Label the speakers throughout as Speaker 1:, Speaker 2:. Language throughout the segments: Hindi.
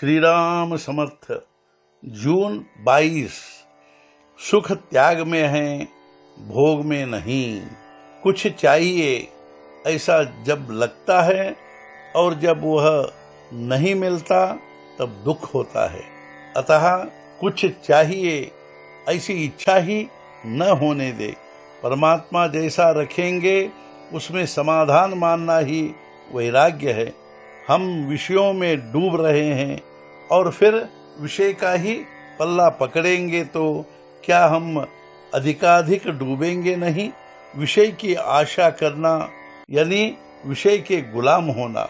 Speaker 1: श्री राम समर्थ। जून 22। सुख त्याग में है, भोग में नहीं। कुछ चाहिए ऐसा जब लगता है और जब वह नहीं मिलता तब दुख होता है। अतः कुछ चाहिए ऐसी इच्छा ही न होने दे। परमात्मा जैसा रखेंगे उसमें समाधान मानना ही वैराग्य है। हम विषयों में डूब रहे हैं और फिर विषय का ही पल्ला पकड़ेंगे तो क्या हम अधिकाधिक डूबेंगे नहीं। विषय की आशा करना यानी विषय के गुलाम होना।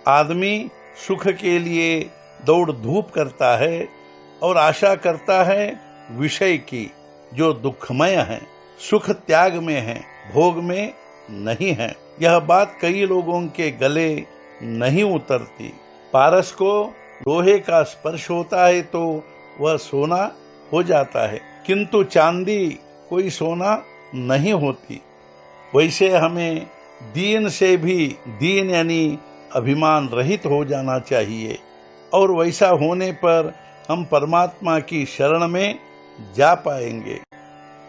Speaker 1: आदमी सुख के लिए दौड़ धूप करता है और आशा करता है विषय की जो दुखमय है। सुख त्याग में है, भोग में नहीं है। यह बात कई लोगों के गले नहीं उतरती। पारस को लोहे का स्पर्श होता है तो वह सोना हो जाता है, किंतु चांदी कोई सोना नहीं होती। वैसे हमें दीन से भी दीन यानी अभिमान रहित हो जाना चाहिए और वैसा होने पर हम परमात्मा की शरण में जा पाएंगे।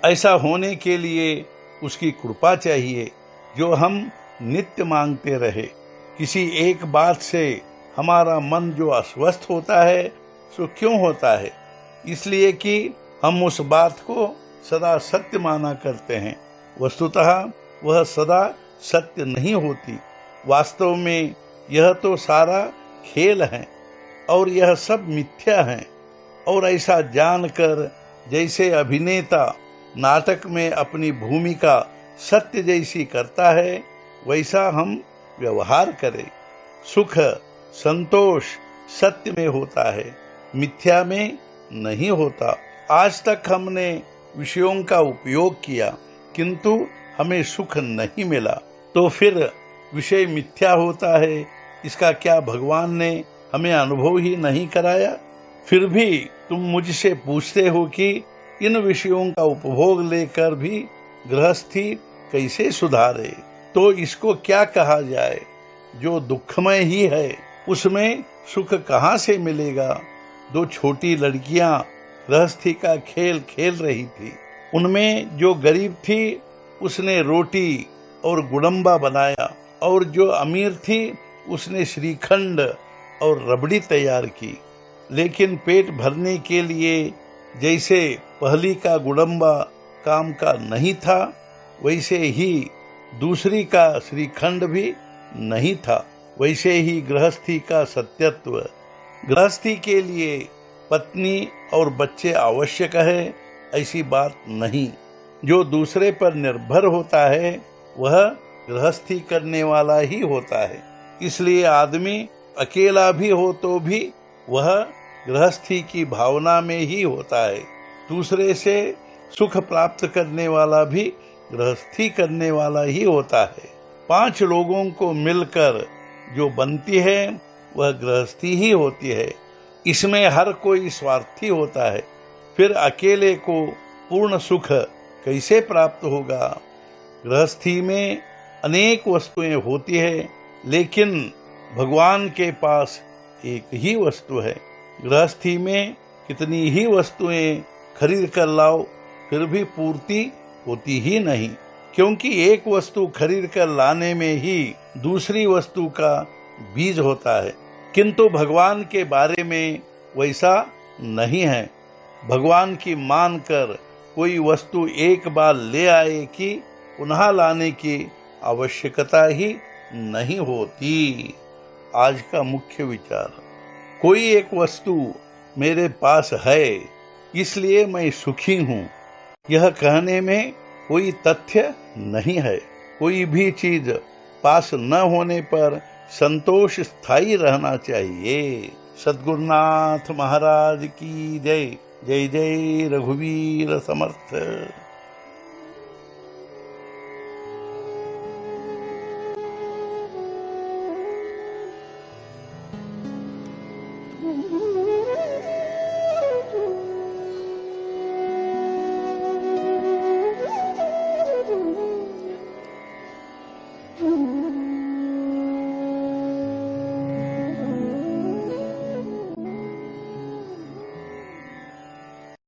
Speaker 1: ऐसा होने के लिए उसकी कृपा चाहिए जो हम नित्य मांगते रहे। किसी एक बात से हमारा मन जो अस्वस्थ होता है सो क्यों होता है? इसलिए कि हम उस बात को सदा सत्य माना करते हैं। वस्तुतः वह सदा सत्य नहीं होती। वास्तव में यह तो सारा खेल है और यह सब मिथ्या है। और ऐसा जानकर जैसे अभिनेता नाटक में अपनी भूमिका सत्य जैसी करता है वैसा हम व्यवहार करें। सुख संतोष सत्य में होता है, मिथ्या में नहीं होता। आज तक हमने विषयों का उपयोग किया किंतु हमें सुख नहीं मिला, तो फिर विषय मिथ्या होता है इसका क्या भगवान ने हमें अनुभव ही नहीं कराया? फिर भी तुम मुझसे पूछते हो कि इन विषयों का उपभोग लेकर भी गृहस्थी कैसे सुधारे, तो इसको क्या कहा जाए? जो दुखमय ही है उसमें सुख कहाँ से मिलेगा? दो छोटी लड़कियां गृहस्थी का खेल खेल रही थी। उनमें जो गरीब थी उसने रोटी और गुड़म्बा बनाया और जो अमीर थी उसने श्रीखंड और रबड़ी तैयार की। लेकिन पेट भरने के लिए जैसे पहली का गुड़म्बा काम का नहीं था वैसे ही दूसरी का श्रीखंड भी नहीं था। वैसे ही गृहस्थी का सत्यत्व। गृहस्थी के लिए पत्नी और बच्चे आवश्यक है ऐसी बात नहीं। जो दूसरे पर निर्भर होता है वह गृहस्थी करने वाला ही होता है। इसलिए आदमी अकेला भी हो तो भी वह गृहस्थी की भावना में ही होता है। दूसरे से सुख प्राप्त करने वाला भी गृहस्थी करने वाला ही होता है। 5 लोगों को मिलकर जो बनती है वह गृहस्थी ही होती है। इसमें हर कोई स्वार्थी होता है, फिर अकेले को पूर्ण सुख कैसे प्राप्त होगा? गृहस्थी में अनेक वस्तुएं होती है लेकिन भगवान के पास एक ही वस्तु है। गृहस्थी में कितनी ही वस्तुएं खरीद कर लाओ फिर भी पूर्ति होती ही नहीं, क्योंकि एक वस्तु खरीद कर लाने में ही दूसरी वस्तु का बीज होता है। किंतु भगवान के बारे में वैसा नहीं है। भगवान की मानकर कोई वस्तु एक बार ले आए कि पुनः लाने की आवश्यकता ही नहीं होती। आज का मुख्य विचार, कोई एक वस्तु मेरे पास है इसलिए मैं सुखी हूँ, यह कहने में कोई तथ्य नहीं है। कोई भी चीज पास न होने पर संतोष स्थायी रहना चाहिए। सद्गुरुनाथ महाराज की जय। जय जय रघुवीर समर्थ।
Speaker 2: Mm-hmm.